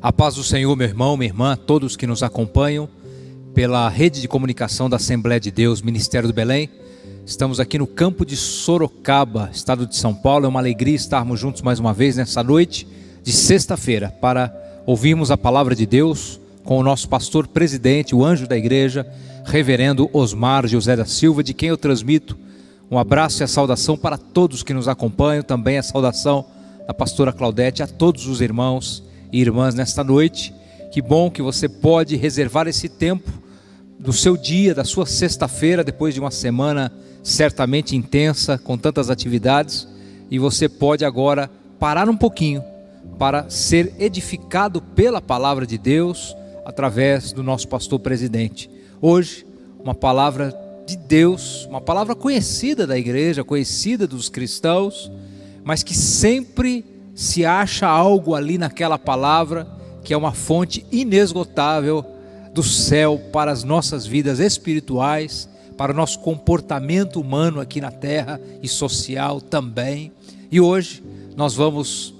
A paz do Senhor, meu irmão, minha irmã, todos que nos acompanham pela rede de comunicação da Assembleia de Deus, Ministério do Belém. Estamos aqui no campo de Sorocaba, estado de São Paulo. É uma alegria estarmos juntos mais uma vez nessa noite de sexta-feira para ouvirmos a palavra de Deus com o nosso pastor presidente, o anjo da igreja, reverendo Osmar José da Silva, de quem eu transmito um abraço e a saudação para todos que nos acompanham, também a saudação da pastora Claudete, a todos os irmãos e irmãs nesta noite. Que bom que você pode reservar esse tempo do seu dia, da sua sexta-feira, depois de uma semana certamente intensa, com tantas atividades, e você pode agora parar um pouquinho para ser edificado pela palavra de Deus, através do nosso pastor presidente. Hoje, uma palavra de Deus, uma palavra conhecida da igreja, conhecida dos cristãos, mas que sempre se acha algo ali naquela palavra, que é uma fonte inesgotável do céu para as nossas vidas espirituais, para o nosso comportamento humano aqui na terra e social também. E hoje nós vamos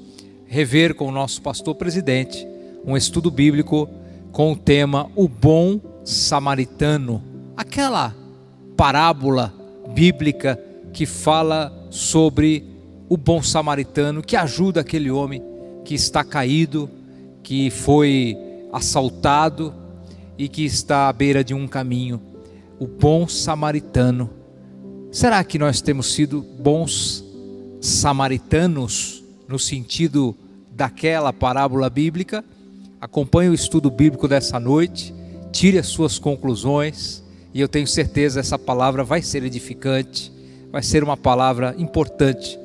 rever com o nosso pastor presidente um estudo bíblico com o tema O Bom Samaritano, aquela parábola bíblica que fala sobre o bom samaritano que ajuda aquele homem que está caído, que foi assaltado e que está à beira de um caminho. O bom samaritano. Será que nós temos sido bons samaritanos no sentido daquela parábola bíblica? Acompanhe o estudo bíblico dessa noite, tire as suas conclusões, e eu tenho certeza essa palavra vai ser edificante, vai ser uma palavra importante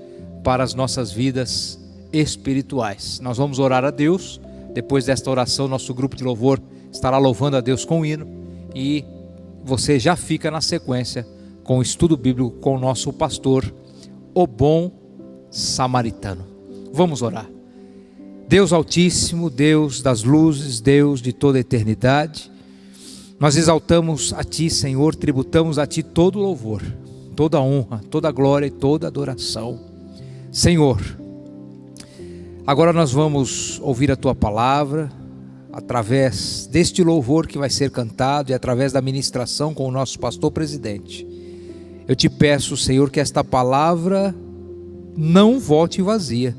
para as nossas vidas espirituais. Nós vamos orar a Deus. Depois desta oração, nosso grupo de louvor estará louvando a Deus com o hino, e você já fica na sequência com o estudo bíblico com o nosso pastor, o bom samaritano. Vamos orar. Deus Altíssimo, Deus das luzes, Deus de toda a eternidade, nós exaltamos a Ti, Senhor, tributamos a Ti todo o louvor, toda a honra, toda a glória e toda a adoração. Senhor, agora nós vamos ouvir a Tua palavra, através deste louvor que vai ser cantado e através da ministração com o nosso pastor presidente. Eu te peço, Senhor, que esta palavra não volte vazia,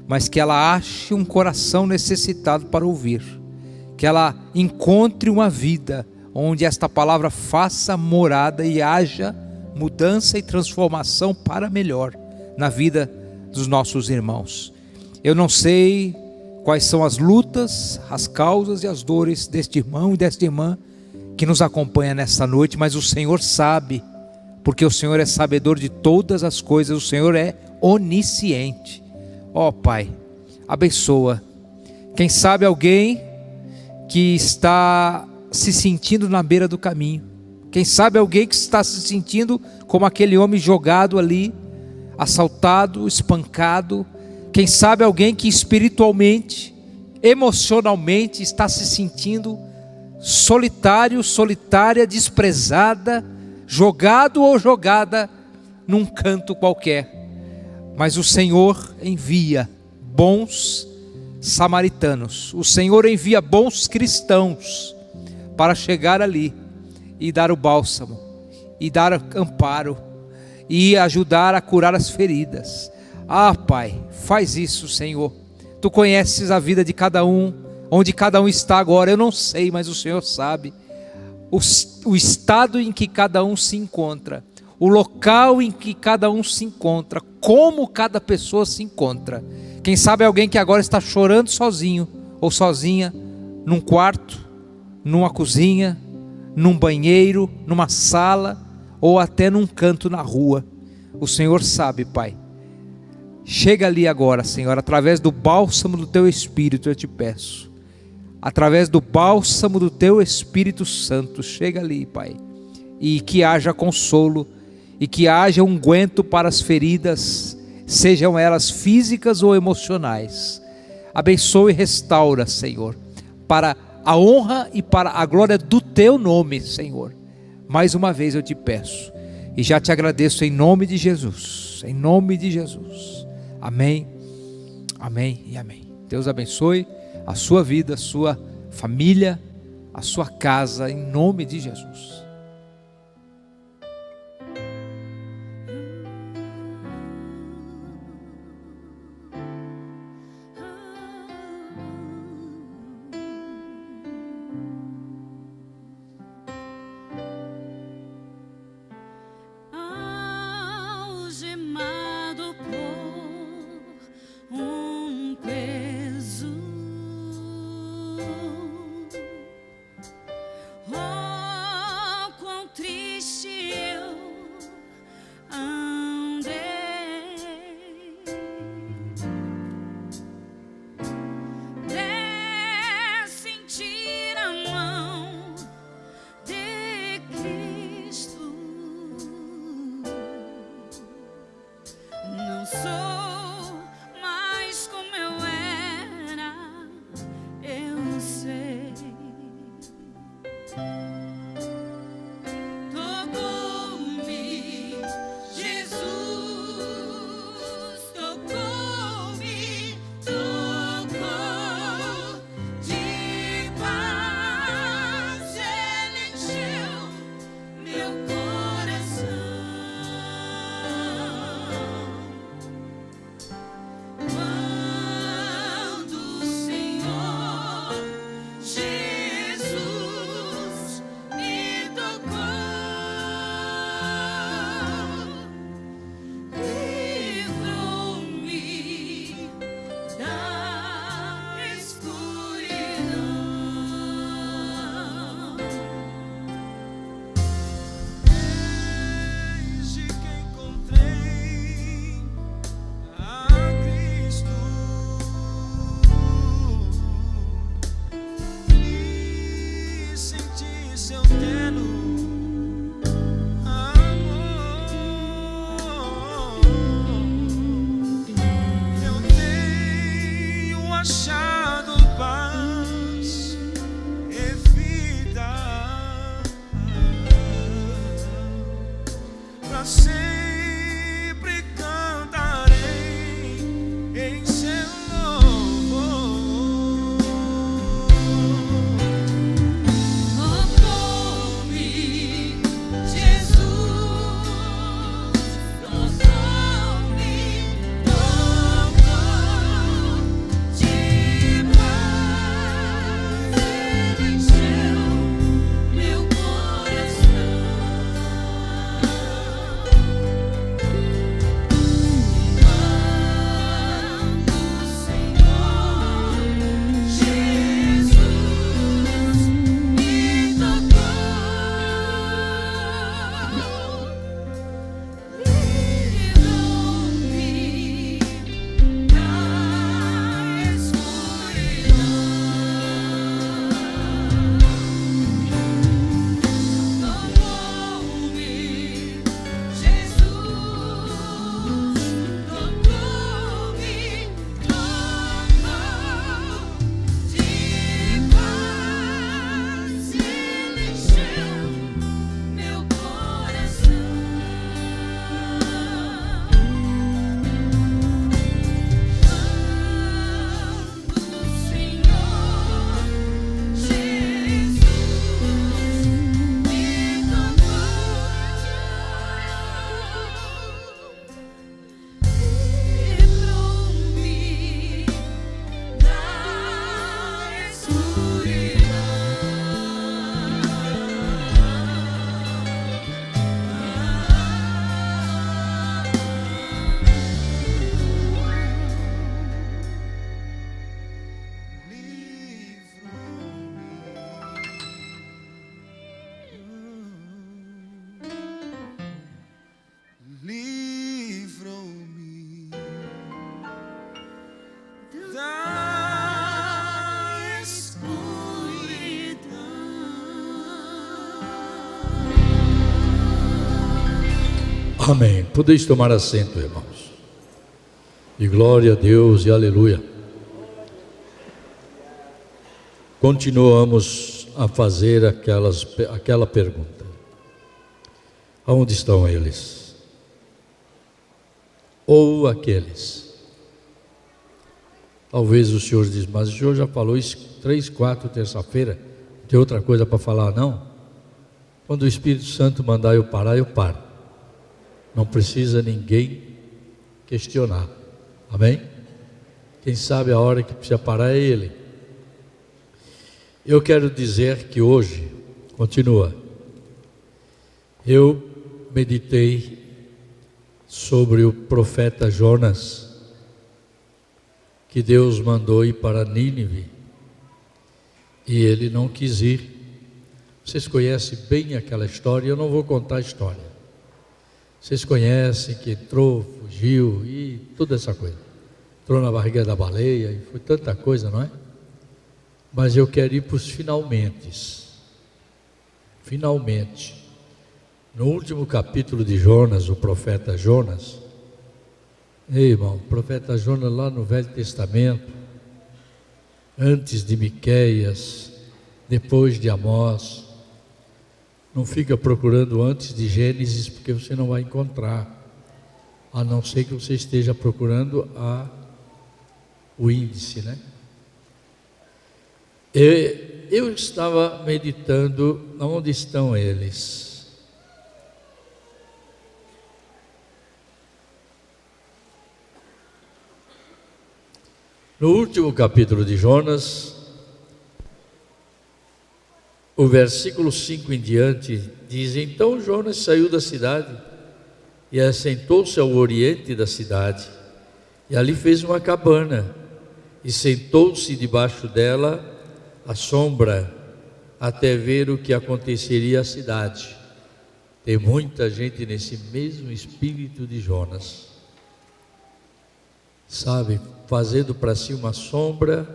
mas que ela ache um coração necessitado para ouvir, que ela encontre uma vida onde esta palavra faça morada e haja mudança e transformação para melhor na vida dos nossos irmãos. Eu não sei quais são as lutas, as causas e as dores deste irmão e desta irmã que nos acompanha nesta noite, mas o Senhor sabe, porque o Senhor é sabedor de todas as coisas, o Senhor é onisciente. Ó Pai, abençoa. Quem sabe alguém que está se sentindo na beira do caminho, quem sabe alguém que está se sentindo como aquele homem jogado ali, assaltado, espancado. Quem sabe alguém que espiritualmente, emocionalmente está se sentindo solitário, solitária, desprezada, jogado ou jogada num canto qualquer. Mas o Senhor envia bons samaritanos, o Senhor envia bons cristãos para chegar ali e dar o bálsamo, e dar amparo, e ajudar a curar as feridas. Ah, Pai, faz isso, Senhor. Tu conheces a vida de cada um, onde cada um está agora. Eu não sei, mas o Senhor sabe o estado em que cada um se encontra, o local em que cada um se encontra, como cada pessoa se encontra. Quem sabe alguém que agora está chorando sozinho ou sozinha, num quarto, numa cozinha, num banheiro, numa sala, ou até num canto na rua. O Senhor sabe, Pai. Chega ali agora, Senhor, através do bálsamo do Teu Espírito, eu te peço. Através do bálsamo do Teu Espírito Santo, chega ali, Pai. E que haja consolo, e que haja unguento para as feridas, sejam elas físicas ou emocionais. Abençoe e restaura, Senhor, para a honra e para a glória do Teu nome, Senhor. Mais uma vez eu te peço, e já te agradeço em nome de Jesus, em nome de Jesus. Amém, amém e amém. Deus abençoe a sua vida, a sua família, a sua casa, em nome de Jesus. Amém. Podeis tomar assento, irmãos. E glória a Deus e aleluia. Continuamos a fazer aquela pergunta: aonde estão eles? Ou aqueles? Talvez o senhor diz, mas o senhor já falou isso 3, 4, terça-feira, não tem outra coisa para falar não? Quando o Espírito Santo mandar eu parar, eu paro. Não precisa ninguém questionar, amém? Quem sabe a hora que precisa parar é Ele. Eu quero dizer que hoje, continua, eu meditei sobre o profeta Jonas, que Deus mandou ir para Nínive, e ele não quis ir. Vocês conhecem bem aquela história, eu não vou contar a história. Vocês conhecem que entrou, fugiu e toda essa coisa. Entrou na barriga da baleia e foi tanta coisa, não é? Mas eu quero ir para os finalmente. Finalmente. No último capítulo de Jonas, o profeta Jonas, ei, irmão, o profeta Jonas lá no Velho Testamento, antes de Miqueias, depois de Amós, não fica procurando antes de Gênesis, porque você não vai encontrar, a não ser que você esteja procurando o índice, né? Eu estava meditando onde estão eles. No último capítulo de Jonas, o versículo 5 em diante diz: então Jonas saiu da cidade e assentou-se ao oriente da cidade, e ali fez uma cabana e sentou-se debaixo dela à sombra, até ver o que aconteceria à cidade. Tem muita gente nesse mesmo espírito de Jonas, sabe, fazendo para si uma sombra,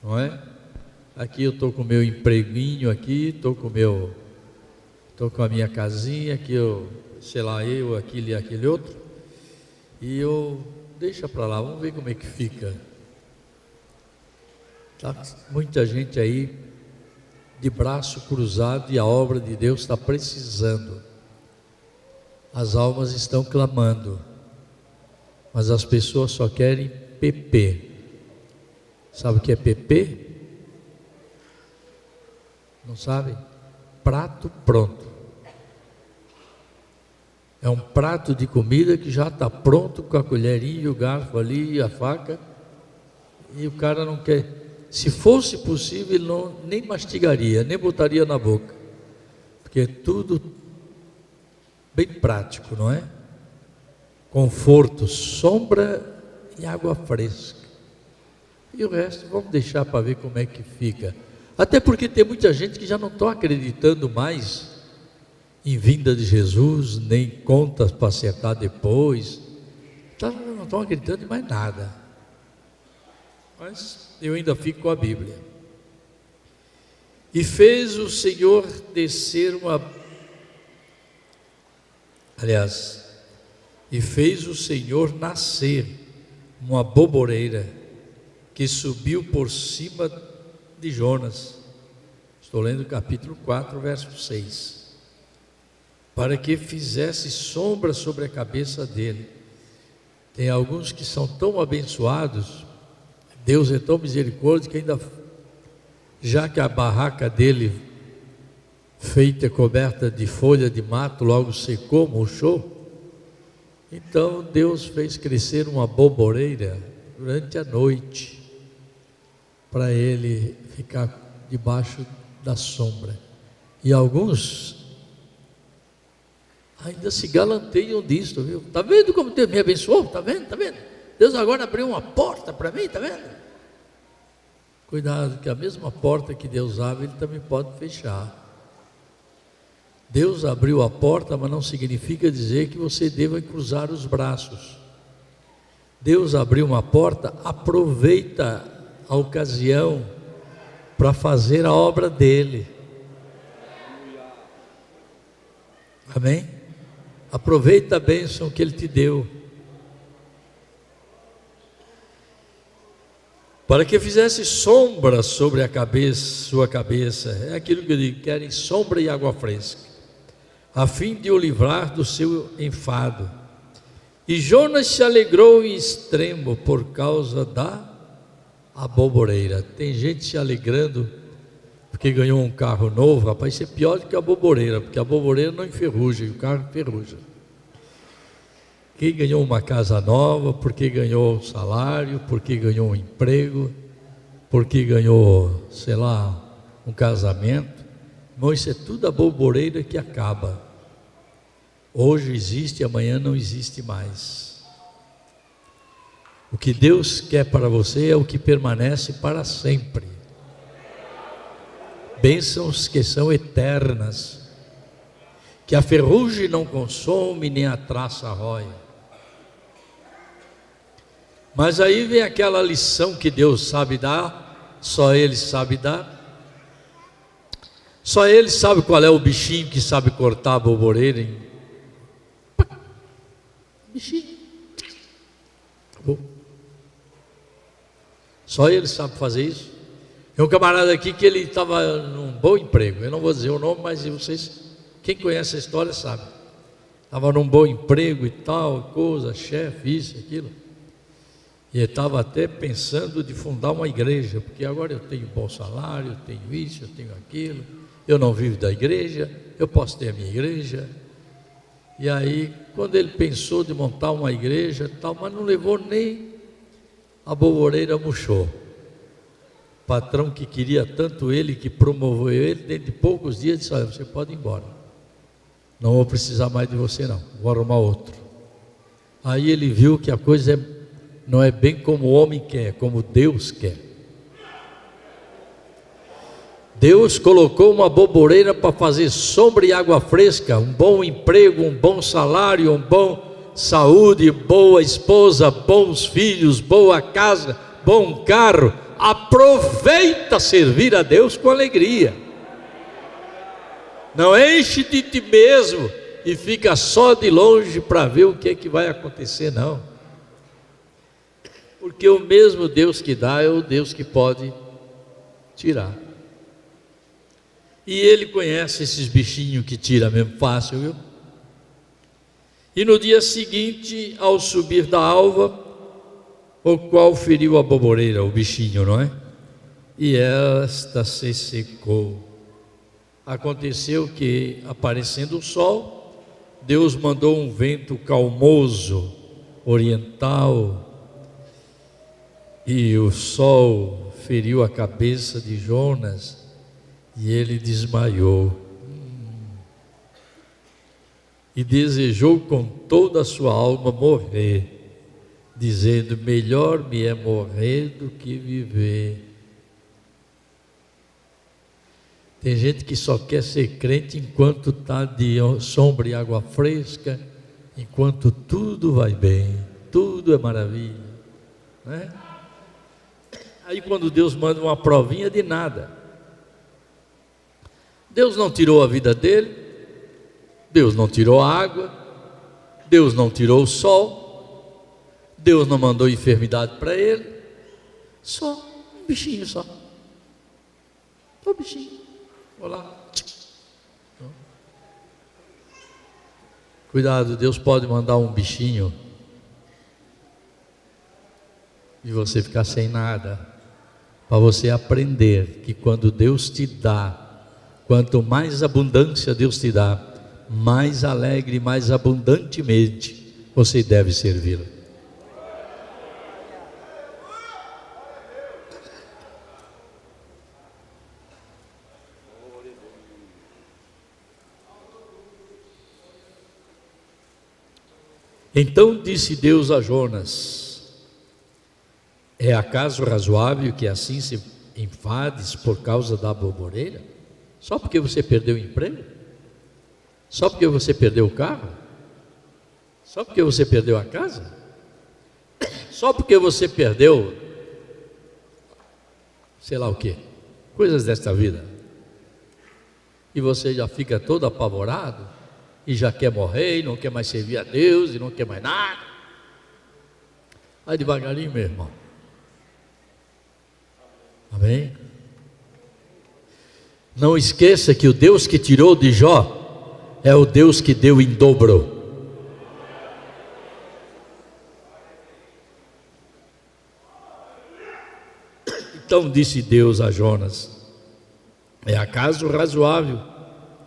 não é? Aqui eu estou com o meu empreguinho aqui, estou com a minha casinha, aqui eu, sei lá, aquele e aquele outro, e eu, deixa para lá, vamos ver como é que fica. Tá muita gente aí de braço cruzado e a obra de Deus está precisando. As almas estão clamando, mas as pessoas só querem PP. Sabe o que é PP? Não sabe? Prato pronto. É um prato de comida que já está pronto, com a colherinha, o garfo ali e a faca, e o cara não quer. Se fosse possível, ele nem mastigaria, nem botaria na boca, porque é tudo bem prático, não é? Conforto, sombra e água fresca, e o resto vamos deixar para ver como é que fica. Até porque tem muita gente que já não está acreditando mais em vinda de Jesus, nem contas para acertar depois, não estão acreditando em mais nada. Mas eu ainda fico com a Bíblia. E fez o Senhor descer e fez o Senhor nascer uma boboreira que subiu por cima de Jonas. Estou lendo o capítulo 4, verso 6. Para que fizesse sombra sobre a cabeça dele. Tem alguns que são tão abençoados, Deus é tão misericordioso, que ainda, já que a barraca dele, feita coberta de folha de mato, logo secou, murchou, então Deus fez crescer uma boboreira durante a noite, para ele ficar debaixo da sombra. E alguns ainda se galanteiam disso, viu? Está vendo como Deus me abençoou? Está vendo? Está vendo? Deus agora abriu uma porta para mim, está vendo? Cuidado, que a mesma porta que Deus abre, Ele também pode fechar. Deus abriu a porta, mas não significa dizer que você deva cruzar os braços. Deus abriu uma porta, aproveita a ocasião para fazer a obra dele. Amém? Aproveita a bênção que Ele te deu, para que fizesse sombra sobre a sua cabeça. É aquilo que eu digo, querem sombra e água fresca, a fim de o livrar do seu enfado, E Jonas se alegrou em extremo por causa da aboboreira. Tem gente se alegrando porque ganhou um carro novo. Rapaz, isso é pior do que a aboboreira, porque a aboboreira não enferruja e o carro enferruja. Quem ganhou uma casa nova, porque ganhou um salário, porque ganhou um emprego, porque ganhou, sei lá, um casamento. Irmão, isso é tudo a aboboreira que acaba. Hoje existe, amanhã não existe mais. O que Deus quer para você é o que permanece para sempre. Bênçãos que são eternas, que a ferrugem não consome, nem a traça rói. Mas aí vem aquela lição que Deus sabe dar, só Ele sabe dar. Só Ele sabe qual é o bichinho que sabe cortar a aboboreira, hein? Bichinho. Só Ele sabe fazer isso. Tem um camarada aqui que ele estava num bom emprego. Eu não vou dizer o nome, mas vocês, quem conhece a história sabe. Estava num bom emprego e tal, coisa, chefe, isso, aquilo. E ele estava até pensando de fundar uma igreja, porque agora eu tenho bom salário, eu tenho isso, eu tenho aquilo. Eu não vivo da igreja, eu posso ter a minha igreja. E aí, quando ele pensou de montar uma igreja tal, mas não levou nem a aboboreira, murchou. O patrão que queria tanto ele, que promoveu ele, dentro de poucos dias disse: olha, você pode ir embora, não vou precisar mais de você não, vou arrumar outro. Aí ele viu que a coisa não é bem como o homem quer, como Deus quer. Deus colocou uma aboboreira para fazer sombra e água fresca, um bom emprego, um bom salário, um bom saúde, boa esposa, bons filhos, boa casa, bom carro. Aproveita servir a Deus com alegria. Não enche de ti mesmo e fica só de longe para ver o que é que vai acontecer, não. Porque o mesmo Deus que dá é o Deus que pode tirar. E Ele conhece esses bichinhos que tira mesmo fácil, viu? E no dia seguinte, ao subir da alva, o qual feriu a aboboreira, o bichinho, não é? E esta se secou. Aconteceu que, aparecendo o sol, Deus mandou um vento calmoso, oriental, e o sol feriu a cabeça de Jonas, e ele desmaiou. E desejou com toda a sua alma morrer, dizendo: melhor me é morrer do que viver. Tem gente que só quer ser crente enquanto está de sombra e água fresca, enquanto tudo vai bem, tudo é maravilha, né? Aí quando Deus manda uma provinha, de nada. Deus não tirou a vida dele, Deus não tirou a água, Deus não tirou o sol, Deus não mandou enfermidade para ele, só um bichinho só. Só um bichinho. Olá. Cuidado, Deus pode mandar um bichinho e você ficar sem nada, para você aprender que quando Deus te dá, quanto mais abundância Deus te dá, mais alegre, mais abundantemente você deve servi-lo. Então disse Deus a Jonas: é acaso razoável que assim se enfades por causa da aboboreira? Só porque você perdeu o emprego? Só porque você perdeu o carro? Só porque você perdeu a casa? Só porque você perdeu, sei lá o quê, coisas desta vida, e você já fica todo apavorado, e já quer morrer, e não quer mais servir a Deus, e não quer mais nada? Vai devagarinho, meu irmão. Amém? Não esqueça que o Deus que tirou de Jó é o Deus que deu em dobro. Então disse Deus a Jonas: é acaso razoável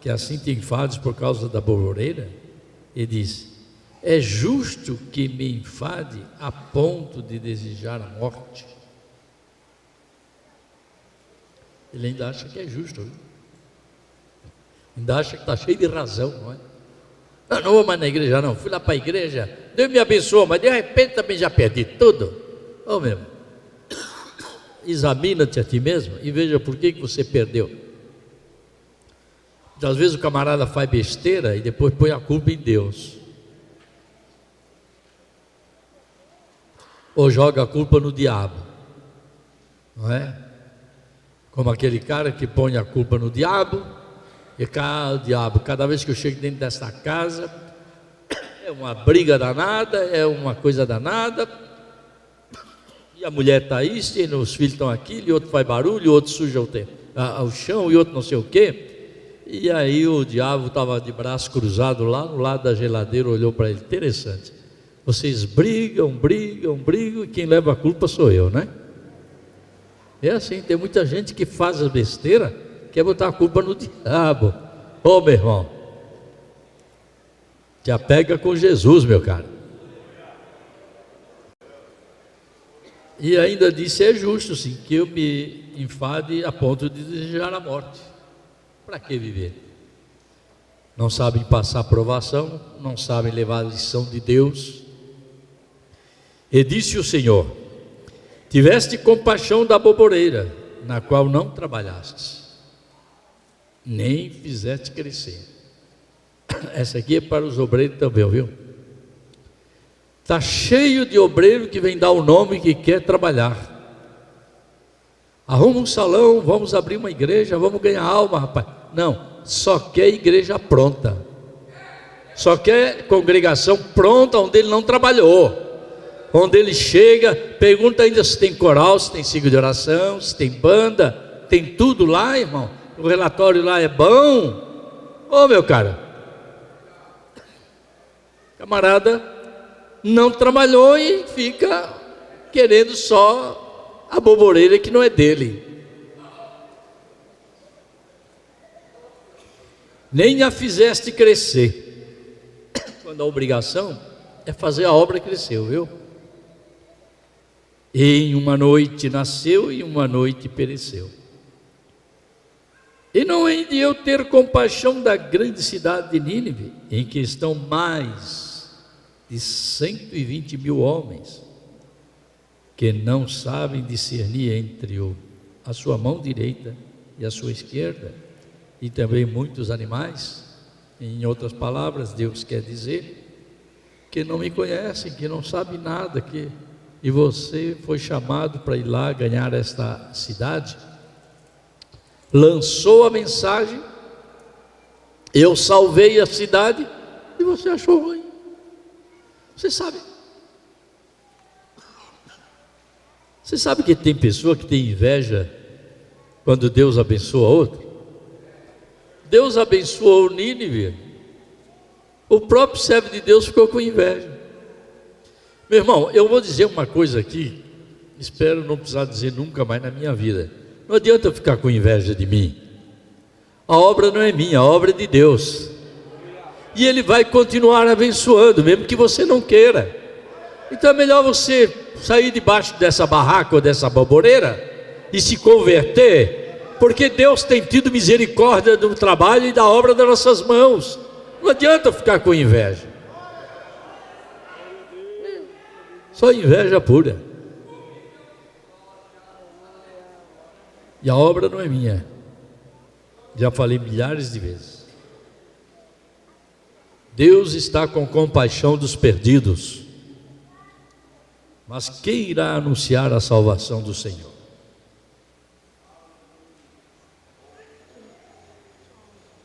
que assim te enfades por causa da boboreira? Ele disse: é justo que me enfade a ponto de desejar a morte? Ele ainda acha que é justo, viu? Ainda acha que está cheio de razão, não é? Não vou mais na igreja não, fui lá para a igreja, Deus me abençoou, mas de repente também já perdi tudo. Ô meu irmão, examina-te a ti mesmo e veja por que você perdeu. Às vezes o camarada faz besteira e depois põe a culpa em Deus, ou joga a culpa no diabo, não é? Como aquele cara que põe a culpa no diabo, e o diabo, cada vez que eu chego dentro dessa casa, é uma briga danada, é uma coisa danada, e a mulher está isso, e os filhos estão aqui, e outro faz barulho, e outro suja o chão, e outro não sei o quê. E aí o diabo estava de braço cruzado lá no lado da geladeira, olhou para ele: interessante, vocês brigam, e quem leva a culpa sou eu, né? É assim, tem muita gente que faz a besteira, quer botar a culpa no diabo. Ô meu irmão, te apega com Jesus, meu cara. E ainda disse: é justo sim que eu me enfade a ponto de desejar a morte. Para que viver? Não sabem passar provação, não sabem levar a lição de Deus. E disse o Senhor: tiveste compaixão da boboreira, na qual não trabalhaste, nem fizeste crescer. Essa aqui é para os obreiros também, viu? Está cheio de obreiro que vem dar o nome que quer trabalhar. Arruma um salão, vamos abrir uma igreja, vamos ganhar alma, rapaz. Não, só quer igreja pronta, só quer congregação pronta, onde ele não trabalhou. Onde ele chega, pergunta ainda se tem coral, se tem ciclo de oração, se tem banda, tem tudo lá, irmão. O relatório lá é bom. Ô meu cara, camarada não trabalhou e fica querendo só a boboreira que não é dele. Nem a fizeste crescer, quando a obrigação é fazer a obra crescer, viu? Em uma noite nasceu e uma noite pereceu. E não hei de eu ter compaixão da grande cidade de Nínive, em que estão mais de 120 mil homens, que não sabem discernir entre a sua mão direita e a sua esquerda, e também muitos animais. Em outras palavras, Deus quer dizer que não me conhecem, que não sabem nada, e você foi chamado para ir lá ganhar esta cidade, lançou a mensagem, eu salvei a cidade, e você achou ruim. Você sabe que tem pessoa que tem inveja quando Deus abençoa outro? Deus abençoou Nínive, o próprio servo de Deus ficou com inveja. Meu irmão, eu vou dizer uma coisa aqui, espero não precisar dizer nunca mais na minha vida. Não adianta eu ficar com inveja de mim. A obra não é minha, a obra é de Deus. E Ele vai continuar abençoando, mesmo que você não queira. Então é melhor você sair debaixo dessa barraca ou dessa baboreira e se converter, porque Deus tem tido misericórdia do trabalho e da obra das nossas mãos. Não adianta ficar com inveja. Só inveja pura. E a obra não é minha. Já falei milhares de vezes. Deus está com compaixão dos perdidos, mas quem irá anunciar a salvação do Senhor?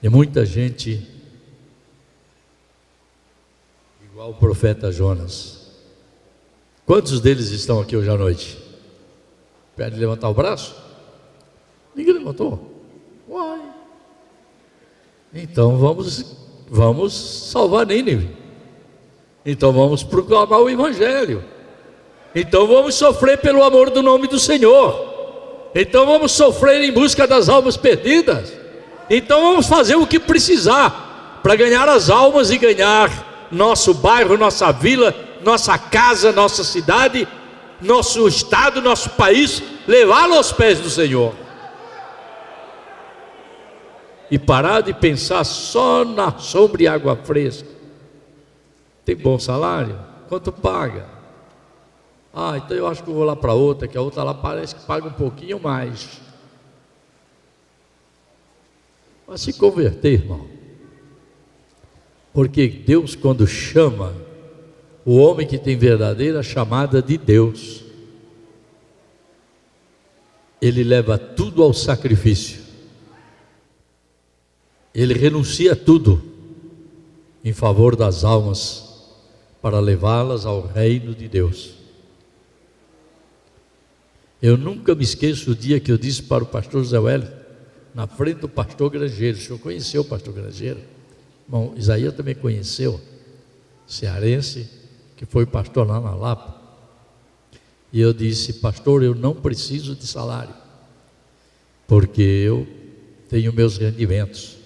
Tem muita gente igual o profeta Jonas. Quantos deles estão aqui hoje à noite? Pede levantar o braço? Ninguém levantou? Uai. Então vamos salvar Nínive. Então vamos proclamar o Evangelho. Então vamos sofrer pelo amor do nome do Senhor. Então vamos sofrer em busca das almas perdidas. Então vamos fazer o que precisar para ganhar as almas e ganhar nosso bairro, nossa vila, nossa casa, nossa cidade, nosso estado, nosso país, levá-lo aos pés do Senhor. E parar de pensar só na sombra e água fresca. Tem bom salário? Quanto paga? Então eu acho que eu vou lá para outra, que a outra lá parece que paga um pouquinho mais. Mas se converter, irmão. Porque Deus, quando chama o homem que tem verdadeira chamada de Deus, ele leva tudo ao sacrifício. Ele renuncia a tudo em favor das almas, para levá-las ao reino de Deus. Eu nunca me esqueço o dia que eu disse para o pastor José Wellington, na frente do pastor Grangeiro. O senhor conheceu o pastor Grangeiro? Bom, Isaías também conheceu, cearense, que foi pastor lá na Lapa. E eu disse: pastor, eu não preciso de salário, porque eu tenho meus rendimentos.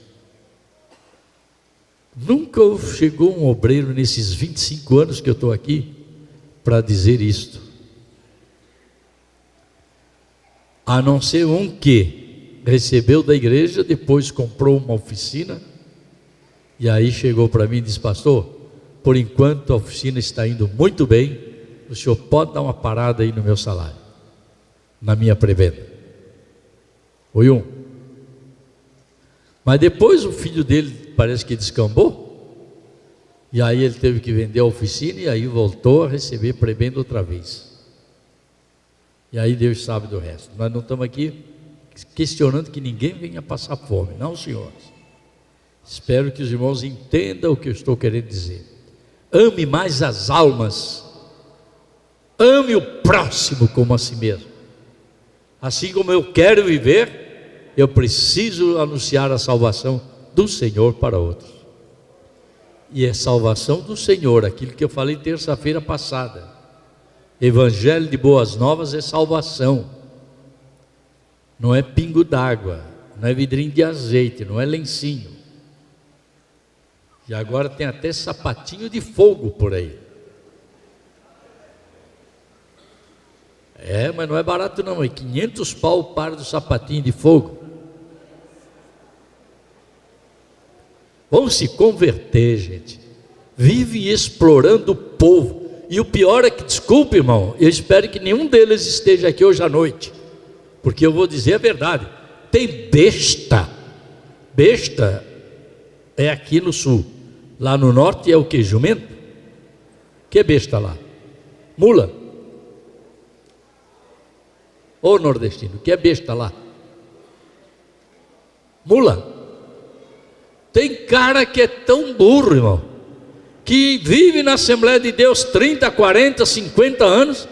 Nunca chegou um obreiro nesses 25 anos que eu estou aqui para dizer isto, a não ser um que recebeu da igreja, depois comprou uma oficina, e aí chegou para mim e disse: pastor, por enquanto a oficina está indo muito bem, o senhor pode dar uma parada aí no meu salário, na minha pré-venda. Foi um. Mas depois o filho dele parece que descambou, e aí ele teve que vender a oficina, e aí voltou a receber pré-venda outra vez. E aí Deus sabe do resto. Nós não estamos aqui questionando que ninguém venha passar fome, não, senhores. Espero que os irmãos entendam o que eu estou querendo dizer. Ame mais as almas, ame o próximo como a si mesmo. Assim como eu quero viver, eu preciso anunciar a salvação do Senhor para outros. E é salvação do Senhor, aquilo que eu falei terça-feira passada. Evangelho de boas novas é salvação. Não é pingo d'água, não é vidrinho de azeite, não é lencinho. E agora tem até sapatinho de fogo por aí. Mas não é barato não, é 500 pau o par do sapatinho de fogo. Vamos se converter, gente. Vive explorando o povo. E o pior é que, desculpe, irmão, eu espero que nenhum deles esteja aqui hoje à noite, porque eu vou dizer a verdade. Tem besta. Besta é aqui no sul. Lá no norte é o que? Jumento? Que besta lá? Mula. Ô nordestino, que é besta lá? Mula. Tem cara que é tão burro, irmão, que vive na Assembleia de Deus 30, 40, 50 anos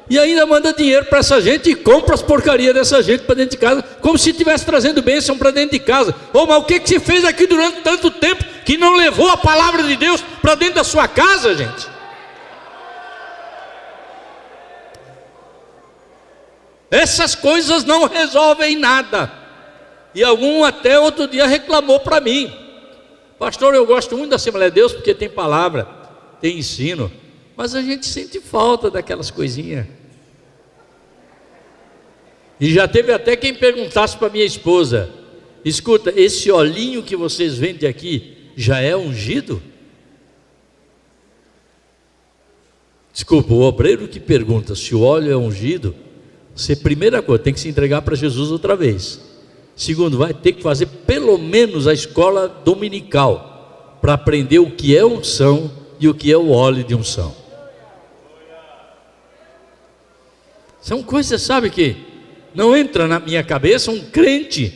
e ainda manda dinheiro para essa gente e compra as porcarias dessa gente para dentro de casa, como se estivesse trazendo bênção para dentro de casa. Mas o que você fez aqui durante tanto tempo que não levou a palavra de Deus para dentro da sua casa, gente? Essas coisas não resolvem nada. E algum até outro dia reclamou para mim: pastor, eu gosto muito da Assembleia de Deus porque tem palavra, tem ensino, mas a gente sente falta daquelas coisinhas. E já teve até quem perguntasse para minha esposa: escuta, esse olhinho que vocês vendem aqui já é ungido? Desculpa, o obreiro que pergunta se o óleo é ungido, você, primeira coisa, tem que se entregar para Jesus outra vez. Segundo, vai ter que fazer pelo menos a escola dominical para aprender o que é unção e o que é o óleo de unção. São coisas, sabe, que não entra na minha cabeça um crente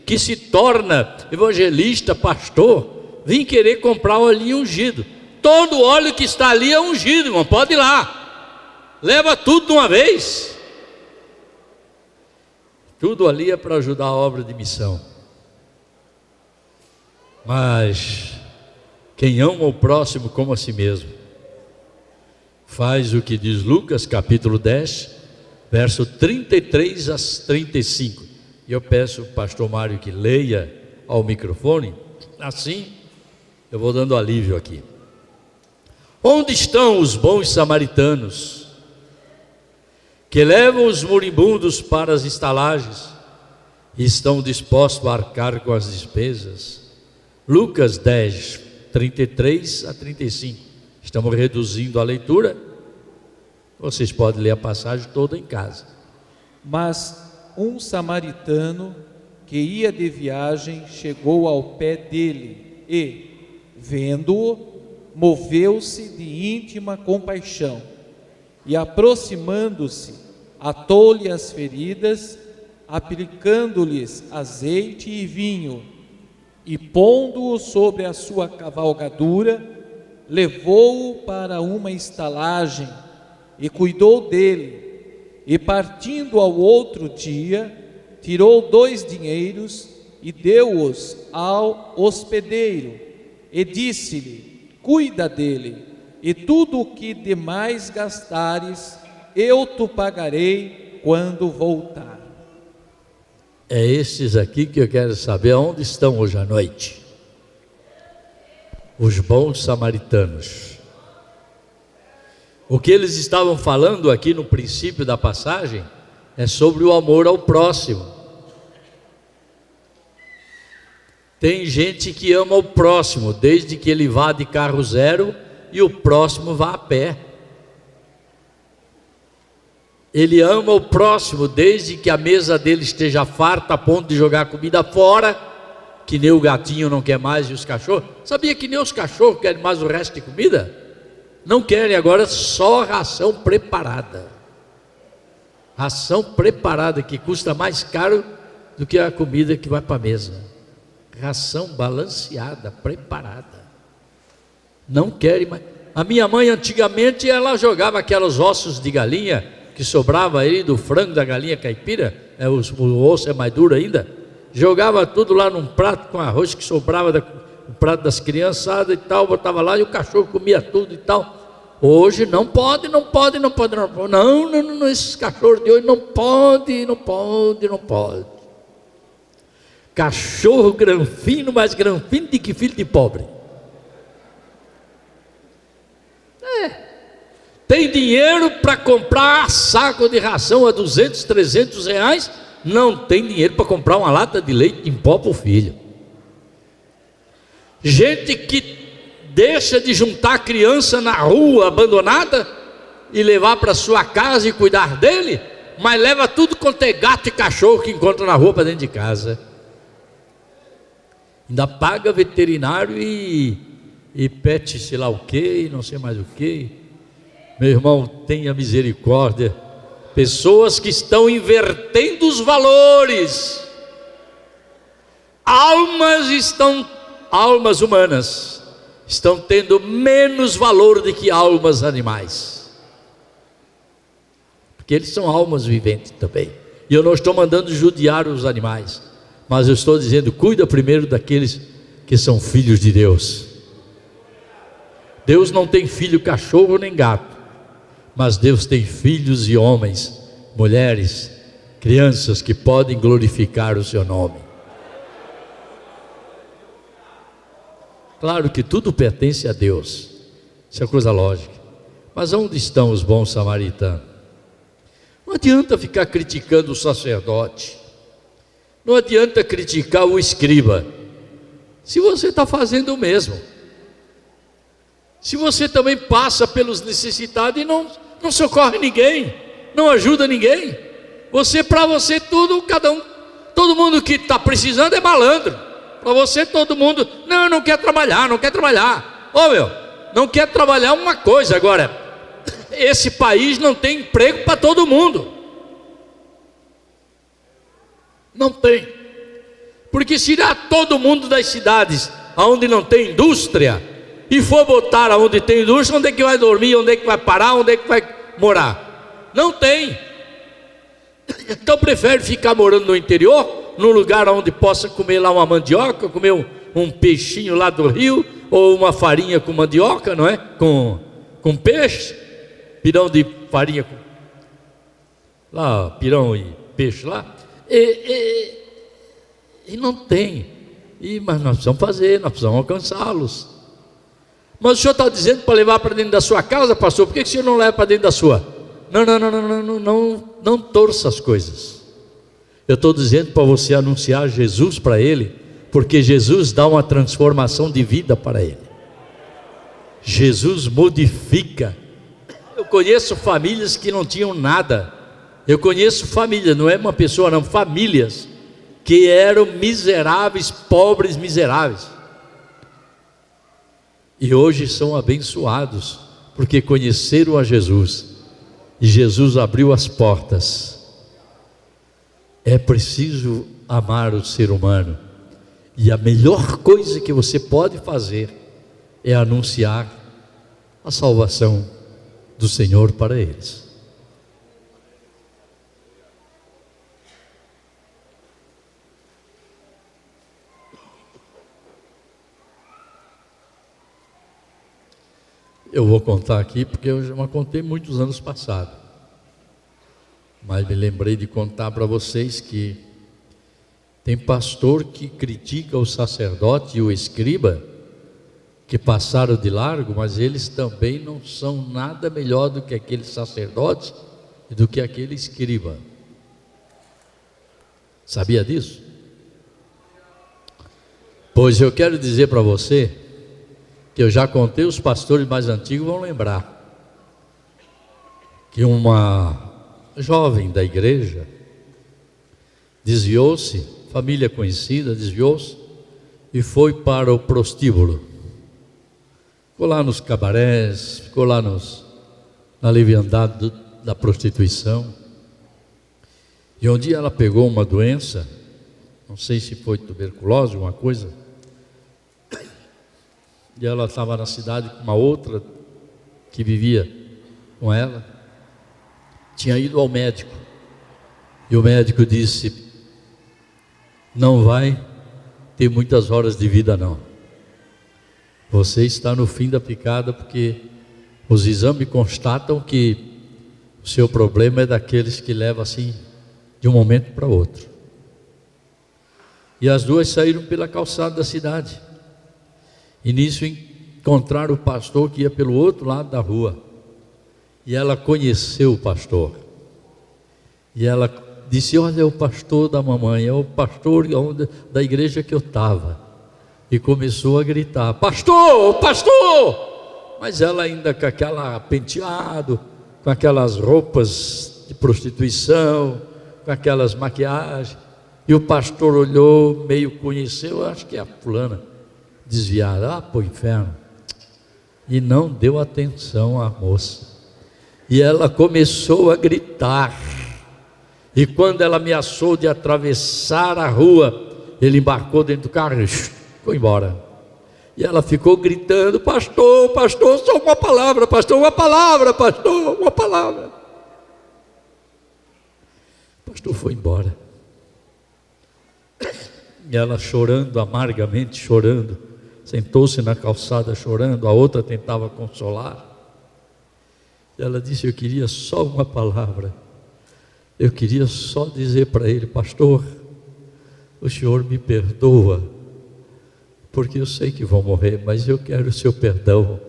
que se torna evangelista, pastor, vir querer comprar óleo ungido. Todo óleo que está ali é ungido, irmão, pode ir lá, leva tudo de uma vez. Tudo ali é para ajudar a obra de missão. Mas quem ama o próximo como a si mesmo, faz o que diz Lucas capítulo 10, verso 33 a 35. E eu peço ao pastor Mário que leia ao microfone, assim eu vou dando alívio aqui. Onde estão os bons samaritanos, que levam os moribundos para as estalagens e estão dispostos a arcar com as despesas? Lucas 10, 33 a 35. Estamos reduzindo a leitura. Vocês podem ler a passagem toda em casa. Mas um samaritano que ia de viagem chegou ao pé dele e, vendo-o, moveu-se de íntima compaixão e, aproximando-se, atou-lhe as feridas, aplicando-lhes azeite e vinho, e pondo-o sobre a sua cavalgadura, levou-o para uma estalagem e cuidou dele. E partindo ao outro dia, tirou 2 dinheiros e deu-os ao hospedeiro, e disse-lhe: cuida dele, e tudo o que demais gastares, eu te pagarei quando voltar. É estes aqui que eu quero saber onde estão hoje à noite. Os bons samaritanos. O que eles estavam falando aqui no princípio da passagem é sobre o amor ao próximo. Tem gente que ama o próximo, desde que ele vá de carro zero e o próximo vá a pé. Ele ama o próximo desde que a mesa dele esteja farta a ponto de jogar comida fora, que nem o gatinho não quer mais e os cachorros. Sabia que nem os cachorros querem mais o resto de comida? Não querem agora só ração preparada. Ração preparada que custa mais caro do que a comida que vai para a mesa. Ração balanceada, preparada. Não querem mais. A minha mãe antigamente ela jogava aqueles ossos de galinha que sobrava aí do frango da galinha caipira, o osso é mais duro ainda. Jogava tudo lá num prato com arroz que sobrava do prato das criançadas e tal, botava lá e o cachorro comia tudo e tal. Hoje não pode. Não, esses cachorros de hoje não pode. Cachorro granfino, mas granfino de que filho de pobre? Tem dinheiro para comprar saco de ração a 200, 300 reais, não tem dinheiro para comprar uma lata de leite em pó para o filho. Gente que deixa de juntar criança na rua abandonada e levar para sua casa e cuidar dele, mas leva tudo quanto é gato e cachorro que encontra na rua para dentro de casa. Ainda paga veterinário e pet sei lá o que, e não sei mais o que. Meu irmão, tenha misericórdia. Pessoas que estão invertendo os valores. Almas humanas estão tendo menos valor do que almas animais, porque eles são almas viventes também. E eu não estou mandando judiar os animais, mas eu estou dizendo, cuida primeiro daqueles que são filhos de Deus. Deus não tem filho cachorro nem gato, mas Deus tem filhos e homens, mulheres, crianças que podem glorificar o seu nome. Claro que tudo pertence a Deus, isso é coisa lógica. Mas onde estão os bons samaritanos? Não adianta ficar criticando o sacerdote, não adianta criticar o escriba, se você está fazendo o mesmo. Se você também passa pelos necessitados e não socorre ninguém, não ajuda ninguém, para você tudo, todo mundo que está precisando é malandro. Para você todo mundo, não quer trabalhar. Não quer trabalhar uma coisa. Agora, esse país não tem emprego para todo mundo. Não tem. Porque se tirar todo mundo das cidades onde não tem indústria e for botar onde tem indústria, onde é que vai dormir, onde é que vai parar, onde é que vai morar? Não tem. Então prefere ficar morando no interior, num lugar onde possa comer lá uma mandioca, comer um peixinho lá do rio, ou uma farinha com mandioca, não é? Com peixe, pirão de farinha lá, pirão e peixe lá, e não tem. Mas nós precisamos fazer, nós precisamos alcançá-los. Mas o senhor está dizendo para levar para dentro da sua casa, pastor, por que o senhor não leva para dentro da sua? Não torça as coisas. Eu estou dizendo para você anunciar Jesus para ele, porque Jesus dá uma transformação de vida para ele. Jesus modifica. Eu conheço famílias que não tinham nada. Eu conheço famílias, não é uma pessoa não, famílias que eram miseráveis, pobres miseráveis. E hoje são abençoados, porque conheceram a Jesus. E Jesus abriu as portas. É preciso amar o ser humano. E a melhor coisa que você pode fazer é anunciar a salvação do Senhor para eles. Eu vou contar aqui porque eu já contei muitos anos passados, mas me lembrei de contar para vocês que tem pastor que critica o sacerdote e o escriba, que passaram de largo, mas eles também não são nada melhor do que aquele sacerdote e do que aquele escriba. Sabia disso? Pois eu quero dizer para você, que eu já contei, os pastores mais antigos vão lembrar, que uma jovem da igreja desviou-se, família conhecida, desviou-se e foi para o prostíbulo. Ficou lá nos cabarés, ficou lá na leviandade da prostituição. E um dia ela pegou uma doença, não sei se foi tuberculose, uma coisa, e ela estava na cidade com uma outra que vivia com ela, tinha ido ao médico, e o médico disse: não vai ter muitas horas de vida não, você está no fim da picada, porque os exames constatam que o seu problema é daqueles que levam assim, de um momento para outro. E as duas saíram pela calçada da cidade, e nisso encontraram o pastor que ia pelo outro lado da rua, e ela conheceu o pastor, e ela disse: olha, é o pastor da mamãe, é o pastor da igreja que eu estava. E começou a gritar: pastor, pastor! Mas ela ainda com aquela penteado, com aquelas roupas de prostituição, com aquelas maquiagens, e o pastor olhou, meio conheceu, acho que é a fulana desviada, para o inferno, e não deu atenção à moça, e ela começou a gritar, e quando ela ameaçou de atravessar a rua, ele embarcou dentro do carro e foi embora. E ela ficou gritando: pastor, pastor, só uma palavra, pastor, uma palavra, pastor, uma palavra. O pastor foi embora, e ela chorando, amargamente chorando, sentou-se na calçada chorando, a outra tentava consolar. E ela disse: eu queria só uma palavra, eu queria só dizer para ele: pastor, o senhor me perdoa, porque eu sei que vou morrer, mas eu quero o seu perdão,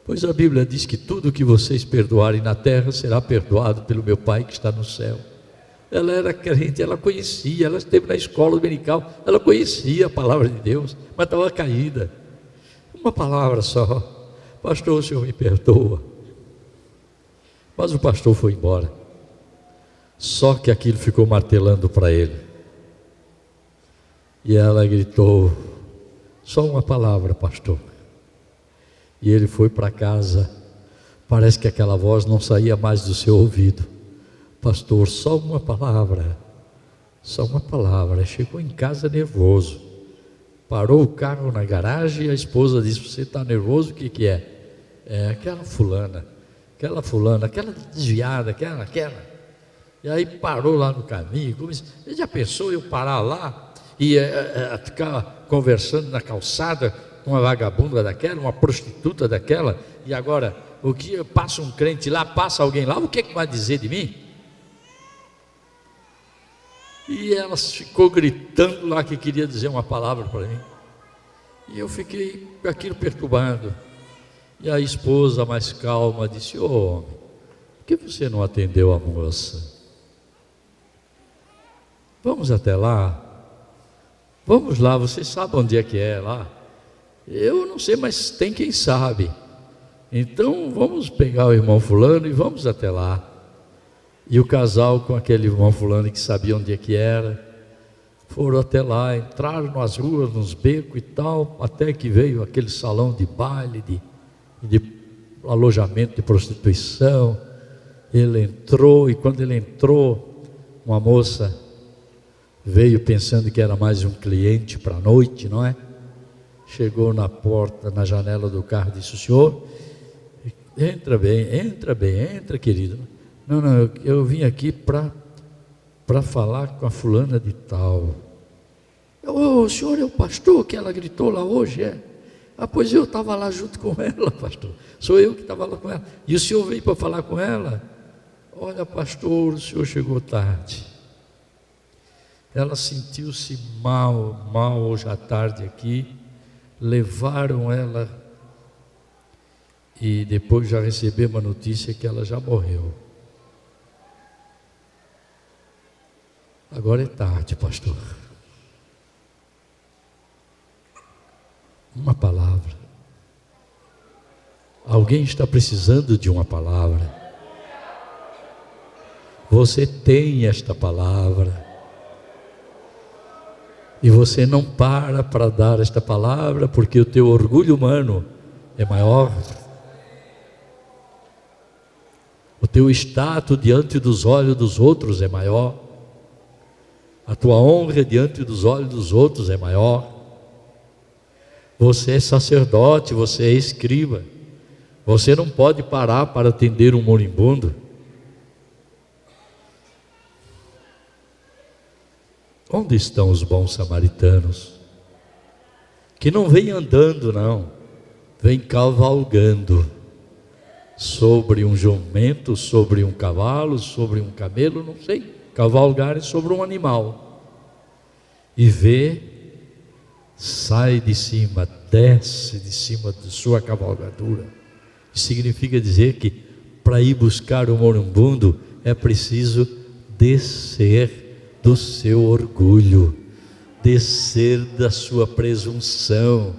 pois a Bíblia diz que tudo que vocês perdoarem na terra será perdoado pelo meu Pai que está no céu. Ela era crente, ela conhecia, ela esteve na escola dominical, ela conhecia a palavra de Deus, mas estava caída. Uma palavra só: pastor, o senhor me perdoa. Mas o pastor foi embora, só que aquilo ficou martelando para ele, e ela gritou: só uma palavra, pastor. E ele foi para casa, parece que aquela voz não saía mais do seu ouvido: pastor, só uma palavra, só uma palavra. Chegou em casa nervoso, parou o carro na garagem, e a esposa disse: você está nervoso? O que é? É aquela fulana, aquela desviada, aquela. E aí parou lá no caminho. Ele já pensou eu parar lá e ficar conversando na calçada com uma vagabunda daquela, uma prostituta daquela? E agora, o que passa um crente lá, passa alguém lá, o que vai dizer de mim? E ela ficou gritando lá que queria dizer uma palavra para mim. E eu fiquei com aquilo perturbado. E a esposa, mais calma, disse: ô homem, por que você não atendeu a moça? Vamos até lá. Vamos lá, você sabe onde é que é lá? Eu não sei, mas tem quem sabe. Então vamos pegar o irmão fulano e vamos até lá. E o casal com aquele irmão fulano que sabia onde é que era, foram até lá, entraram nas ruas, nos becos e tal, até que veio aquele salão de baile, de alojamento de prostituição. Ele entrou, e quando ele entrou, uma moça veio pensando que era mais um cliente para a noite, não é? Chegou na porta, na janela do carro, disse: o senhor, entra bem, entra querido. Não, eu vim aqui para falar com a fulana de tal. O senhor é o pastor que ela gritou lá hoje, é? Ah, pois eu estava lá junto com ela, pastor. Sou eu que estava lá com ela. E o senhor veio para falar com ela? Olha, pastor, o senhor chegou tarde. Ela sentiu-se mal hoje à tarde aqui. Levaram ela e depois já recebemos a notícia que ela já morreu. Agora é tarde, pastor. Uma palavra. Alguém está precisando de uma palavra. Você tem esta palavra. E você não para dar esta palavra, porque o teu orgulho humano é maior. O teu status diante dos olhos dos outros é maior. A tua honra diante dos olhos dos outros é maior. Você é sacerdote, você é escriba. Você não pode parar para atender um moribundo. Onde estão os bons samaritanos? Que não vêm andando, não. Vêm cavalgando. Sobre um jumento, sobre um cavalo, sobre um camelo, não sei. Cavalgarem sobre um animal. E vê, sai de cima, desce de cima de sua cavalgadura. Isso significa dizer que para ir buscar o moribundo é preciso descer do seu orgulho, descer da sua presunção,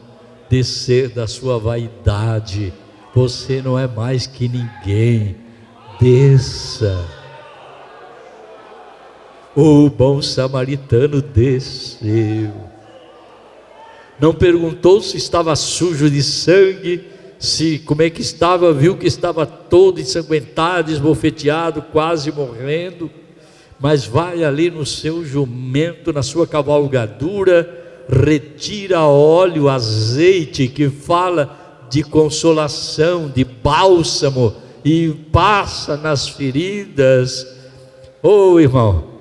descer da sua vaidade. Você não é mais que ninguém. Desça. O bom samaritano desceu. Não perguntou se estava sujo de sangue, como é que estava, viu que estava todo ensanguentado, esbofeteado, quase morrendo. Mas vai ali no seu jumento, na sua cavalgadura, retira óleo, azeite, que fala de consolação, de bálsamo, e passa nas feridas. Oh, irmão,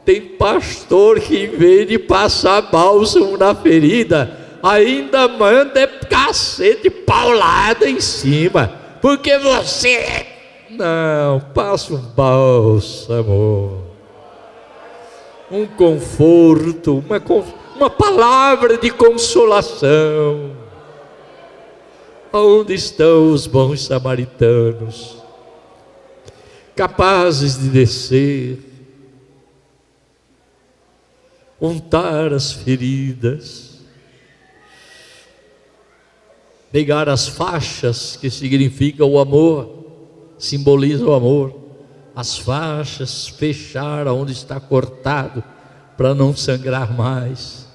tem pastor que em vez de passar bálsamo na ferida, ainda manda cacete, paulada em cima, porque você não passa um bálsamo, um conforto, uma palavra de consolação. Onde estão os bons samaritanos, capazes de descer, untar as feridas, pegar as faixas que significam o amor, simbolizam o amor, as faixas, fechar onde está cortado, para não sangrar mais.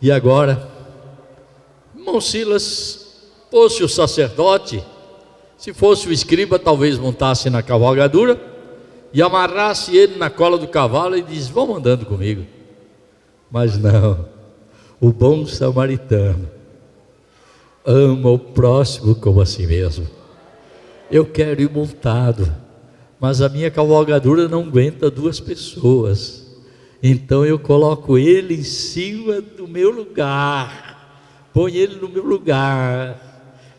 E agora, irmão Silas, fosse o sacerdote, se fosse o escriba, talvez montasse na cavalgadura e amarrasse ele na cola do cavalo e diz: vão andando comigo. Mas não, o bom samaritano ama o próximo como a si mesmo. Eu quero ir montado, mas a minha cavalgadura não aguenta duas pessoas, então eu coloco ele em cima do meu lugar, põe ele no meu lugar.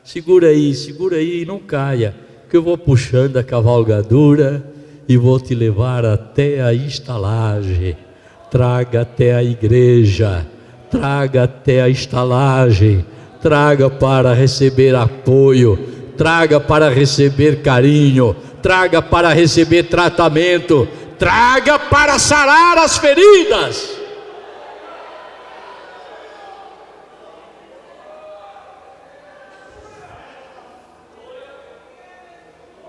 Segura aí e não caia, que eu vou puxando a cavalgadura e vou te levar até a estalagem, traga até a igreja, traga até a estalagem, traga para receber apoio, traga para receber carinho, traga para receber tratamento, traga para sarar as feridas.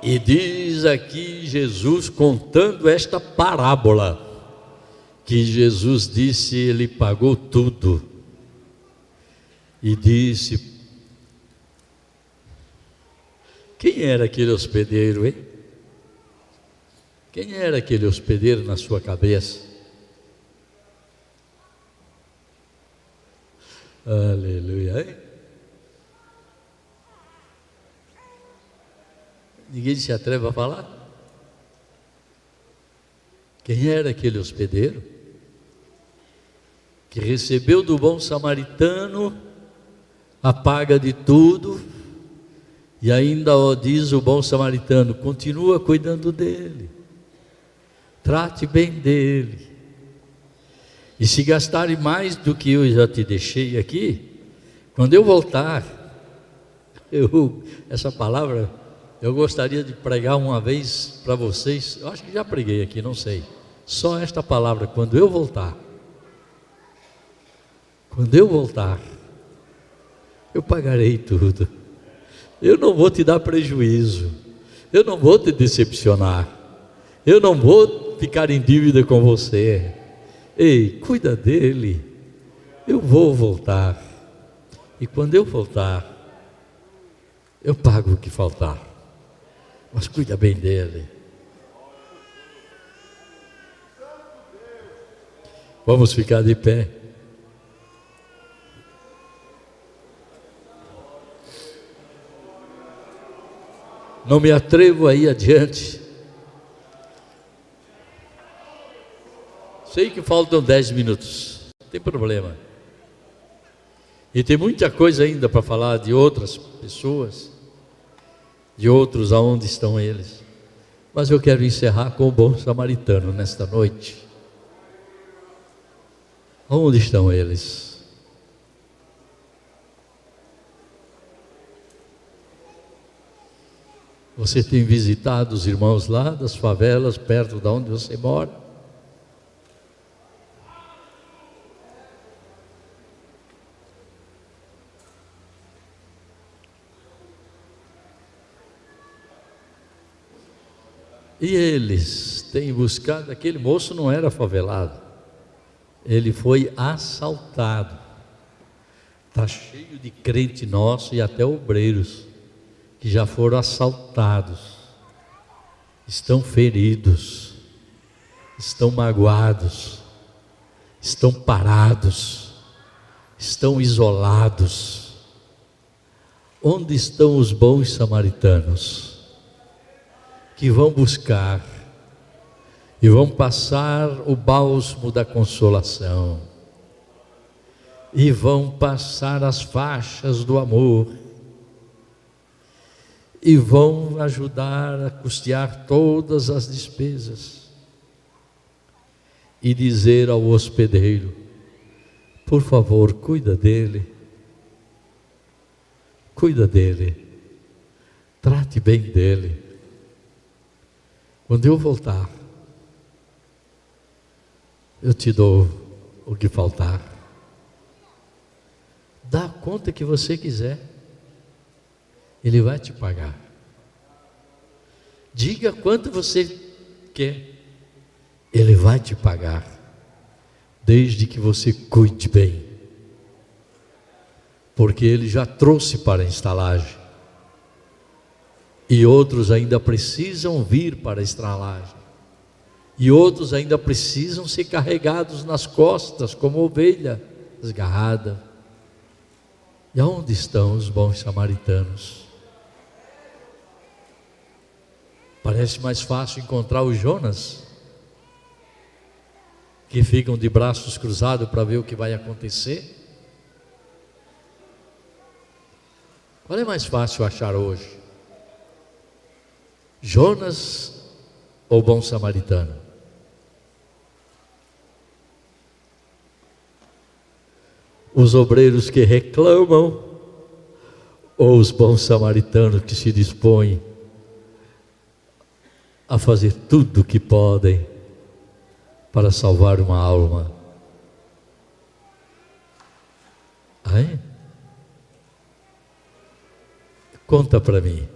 E diz aqui Jesus contando esta parábola, que Jesus disse, ele pagou tudo, e disse, quem era aquele hospedeiro, hein? Quem era aquele hospedeiro na sua cabeça? Aleluia, hein? Ninguém se atreve a falar? Quem era aquele hospedeiro que recebeu do bom samaritano a paga de tudo, e ainda diz o bom samaritano, continua cuidando dele, trate bem dele, e se gastarem mais do que eu já te deixei aqui, quando eu voltar, essa palavra eu gostaria de pregar uma vez para vocês, eu acho que já preguei aqui, não sei, só esta palavra, quando eu voltar, eu pagarei tudo, eu não vou te dar prejuízo, eu não vou te decepcionar, eu não vou ficar em dívida com você. Ei, cuida dele, eu vou voltar, e quando eu voltar, eu pago o que faltar, mas cuida bem dele. Vamos ficar de pé. Não me atrevo a ir adiante. Sei que faltam 10 minutos, não tem problema. E tem muita coisa ainda para falar de outras pessoas, de outros, aonde estão eles. Mas eu quero encerrar com o bom samaritano nesta noite. Onde estão eles? Você tem visitado os irmãos lá das favelas, perto de onde você mora? E eles têm buscado, aquele moço não era favelado, ele foi assaltado. Está cheio de crente nosso e até obreiros que já foram assaltados, estão feridos, estão magoados, estão parados, estão isolados. Onde estão os bons samaritanos que vão buscar e vão passar o bálsamo da consolação e vão passar as faixas do amor e vão ajudar a custear todas as despesas e dizer ao hospedeiro, por favor, cuida dele, trate bem dele. Quando eu voltar, eu te dou o que faltar. Dá a conta que você quiser, ele vai te pagar. Diga quanto você quer, ele vai te pagar, desde que você cuide bem, porque ele já trouxe para a estalagem, e outros ainda precisam vir para a estalagem, e outros ainda precisam ser carregados nas costas como ovelha desgarrada. E aonde estão os bons samaritanos? Parece mais fácil encontrar os Jonas, que ficam de braços cruzados para ver o que vai acontecer. Qual é mais fácil achar hoje? Jonas ou bom samaritano? Os obreiros que reclamam ou os bons samaritanos que se dispõem a fazer tudo o que podem para salvar uma alma? Aí? Conta para mim.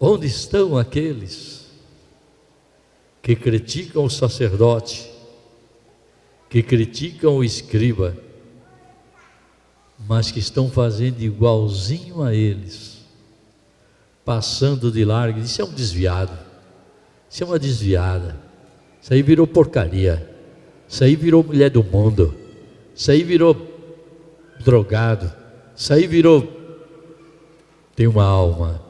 Onde estão aqueles que criticam o sacerdote, que criticam o escriba, mas que estão fazendo igualzinho a eles, passando de largo? Isso é um desviado, isso é uma desviada, isso aí virou porcaria, isso aí virou mulher do mundo, isso aí virou drogado, isso aí virou, tem uma alma.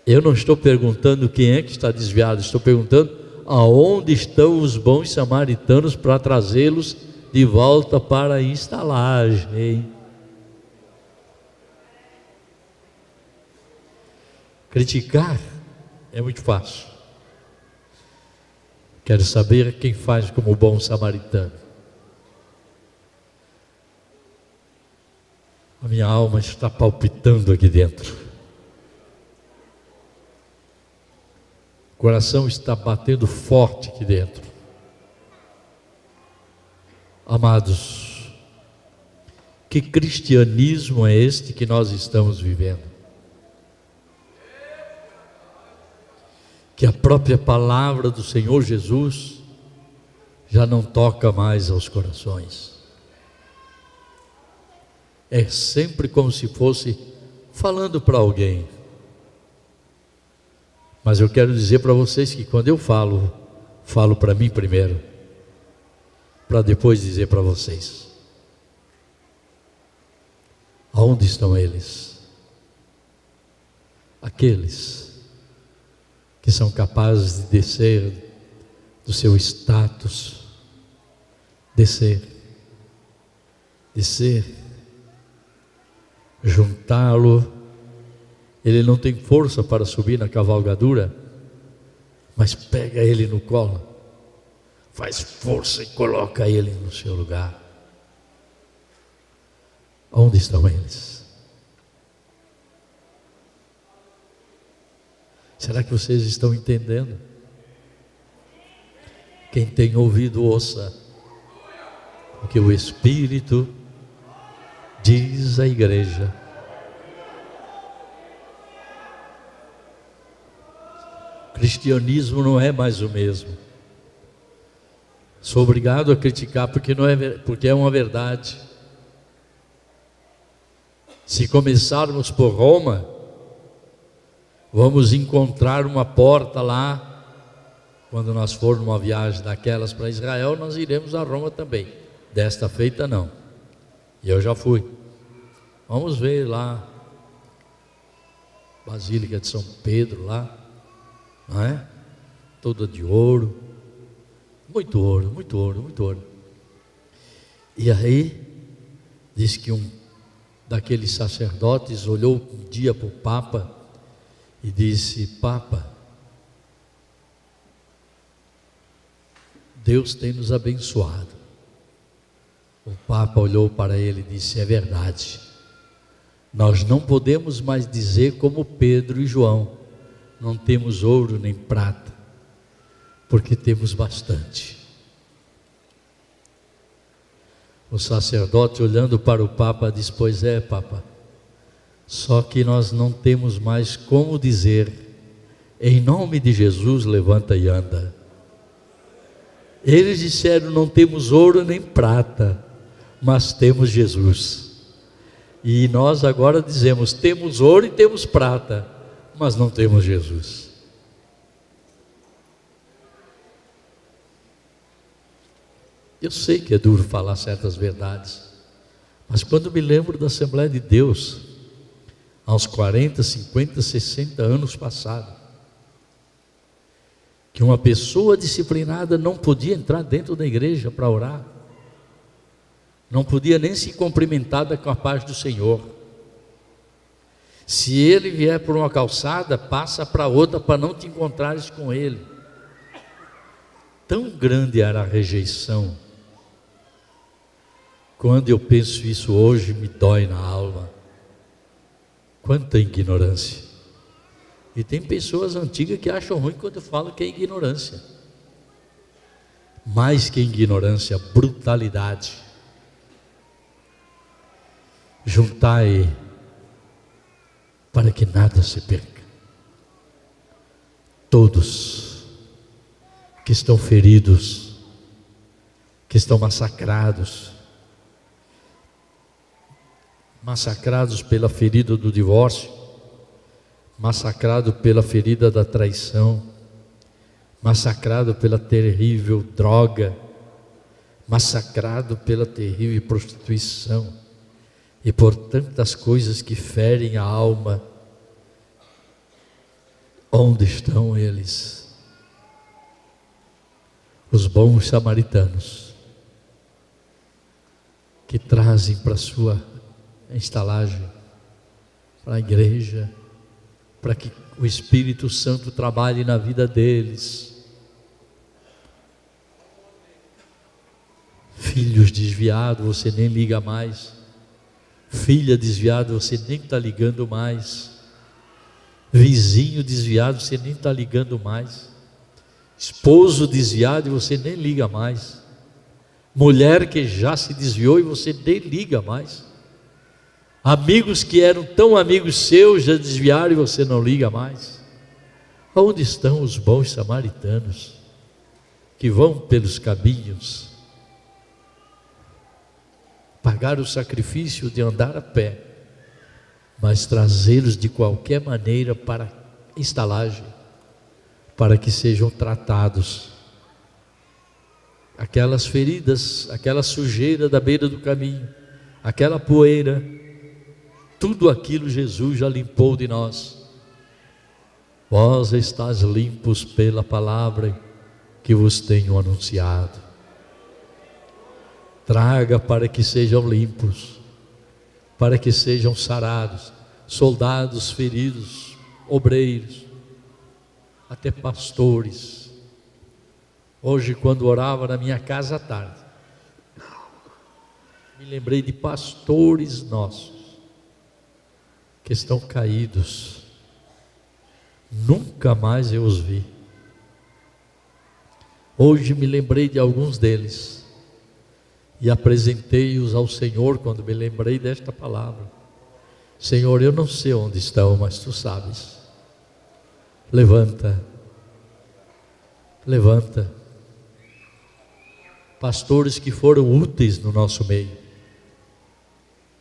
Eu não estou perguntando quem é que está desviado, estou perguntando aonde estão os bons samaritanos para trazê-los de volta para a estalagem. Criticar é muito fácil. Quero saber quem faz como bom samaritano. A minha alma está palpitando aqui dentro. O coração está batendo forte aqui dentro. Amados, que cristianismo é este que nós estamos vivendo? Que a própria palavra do Senhor Jesus já não toca mais aos corações. É sempre como se fosse falando para alguém. Mas eu quero dizer para vocês que quando eu falo para mim primeiro, para depois dizer para vocês. Aonde estão eles? Aqueles que são capazes de descer do seu status, descer, juntá-lo. Ele não tem força para subir na cavalgadura, mas pega ele no colo, faz força e coloca ele no seu lugar. Onde estão eles? Será que vocês estão entendendo? Quem tem ouvido, ouça o que o Espírito diz à igreja. O cristianismo não é mais o mesmo. Sou obrigado a criticar porque é uma verdade. Se começarmos por Roma, vamos encontrar uma porta lá. Quando nós formos numa viagem daquelas para Israel, nós iremos a Roma também. Desta feita não. E eu já fui. Vamos ver lá, Basílica de São Pedro lá, não é? Toda de ouro, muito ouro, muito ouro, muito ouro. E aí, diz que um daqueles sacerdotes olhou um dia para o Papa e disse: Papa, Deus tem nos abençoado. O Papa olhou para ele e disse: é verdade, nós não podemos mais dizer como Pedro e João, não temos ouro nem prata, porque temos bastante. O sacerdote, olhando para o Papa, disse: pois é, Papa, só que nós não temos mais como dizer, em nome de Jesus, levanta e anda. Eles disseram: não temos ouro nem prata, mas temos Jesus. E nós agora dizemos: temos ouro e temos prata, mas não temos Jesus. Eu sei que é duro falar certas verdades, mas quando me lembro da Assembleia de Deus, há uns 40, 50, 60 anos passados, que uma pessoa disciplinada não podia entrar dentro da igreja para orar, não podia nem se cumprimentar com a paz do Senhor. Se ele vier por uma calçada, passa para outra para não te encontrares com ele. Tão grande era a rejeição Quando eu penso isso hoje, me dói na alma. Quanta ignorância. E tem pessoas antigas que acham ruim quando eu falo que é ignorância. Mais que ignorância, brutalidade. Juntai para que nada se perca. Todos que estão feridos, que estão massacrados pela ferida do divórcio, massacrado pela ferida da traição, massacrado pela terrível droga, massacrado pela terrível prostituição e por tantas coisas que ferem a alma. Onde estão eles? Os bons samaritanos que trazem para a sua estalagem, para a igreja, para que o Espírito Santo trabalhe na vida deles. Filhos desviados, você nem liga mais. Filha desviada, você nem está ligando mais. Vizinho desviado, você nem está ligando mais. Esposo desviado e você nem liga mais. Mulher que já se desviou e você nem liga mais. Amigos que eram tão amigos seus já desviaram e você não liga mais. Onde estão os bons samaritanos que vão pelos caminhos pagar o sacrifício de andar a pé, mas trazê-los de qualquer maneira para a estalagem, para que sejam tratados? Aquelas feridas, aquela sujeira da beira do caminho, aquela poeira, tudo aquilo Jesus já limpou de nós. Vós estáis limpos pela palavra que vos tenho anunciado. Traga para que sejam limpos, para que sejam sarados, soldados feridos, obreiros, até pastores. Hoje, quando orava na minha casa à tarde, me lembrei de pastores nossos que estão caídos, nunca mais eu os vi. Hoje me lembrei de alguns deles e apresentei-os ao Senhor quando me lembrei desta palavra. Senhor, eu não sei onde estão, mas Tu sabes. Levanta, levanta pastores que foram úteis no nosso meio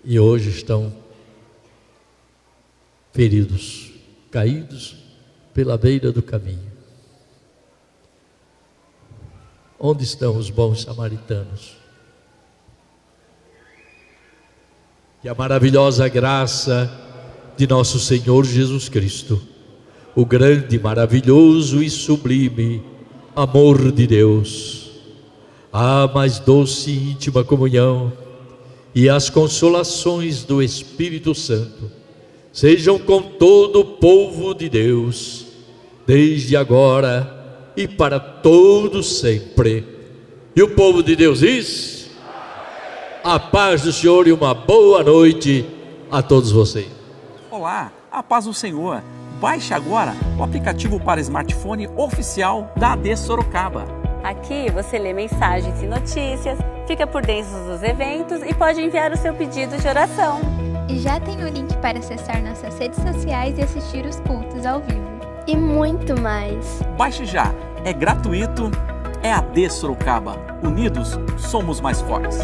e hoje estão feridos, caídos pela beira do caminho. Onde estão os bons samaritanos? Que a maravilhosa graça de nosso Senhor Jesus Cristo, o grande, maravilhoso e sublime amor de Deus, a mais doce e íntima comunhão e as consolações do Espírito Santo sejam com todo o povo de Deus, desde agora e para todo sempre. E o povo de Deus diz: a paz do Senhor e uma boa noite a todos vocês. Olá, a paz do Senhor. Baixe agora o aplicativo para smartphone oficial da AD Sorocaba. Aqui você lê mensagens e notícias, fica por dentro dos eventos e pode enviar o seu pedido de oração. E já tem o link para acessar nossas redes sociais e assistir os cultos ao vivo. E muito mais. Baixe já, é gratuito, é AD Sorocaba. Unidos, somos mais fortes.